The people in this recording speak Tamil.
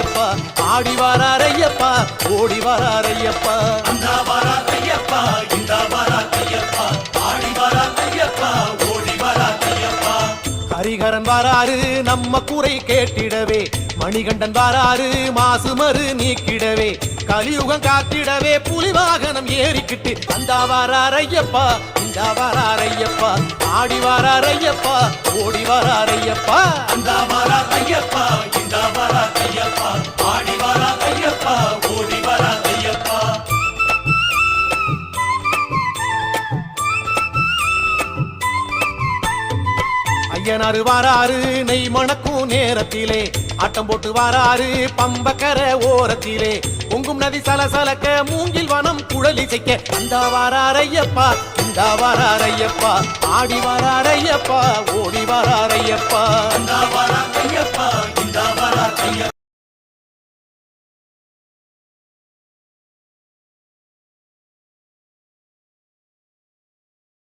ஐயப்பா ஆடி வரார் ஐயப்பா ஓடி வரார் ஐயப்பா அந்த வரார் ஐயப்பா இந்த வரார் ஐயப்பா ஆடி வரார் ஐயப்பா ஓடி வரார் ஐயப்பா ஹரிகரன் வராரு நம்ம குறை கேட்டிடவே மணிகண்டன் வராரு மாசுமறு நீக்கிடவே கலியுகம் காத்திடவே புலி வாகனம் ஏறிக்கிட்டு அந்த வரார் ஐயப்பா இந்த வரார் ஐயப்பா ஆடி வரார் ஐயப்பா ஓடி வரார் ஐயப்பா அந்த வரார் ஐயப்பா இந்த வரார் ஐயப்பா ஆடி வரார் ஐயப்பா ஓடி வரார் ஐயப்பா ஐயனாரு வாராரு நெய் மணக்கும் நேரத்திலே ஆட்டம் போட்டு வாராரு பம்பக்கர ஓரத்திலே பொங்கும் நதி சலசலக்க மூங்கில் வனம் குழலிசைக்க அந்த வாரார் ஐயப்பா இந்த வாரார் ஐயப்பா ஆடி வரார் ஐயப்பா ஓடி வரார் ஐயப்பா அந்த வரார் ஐயப்பா இந்த வரார் ஐயப்பா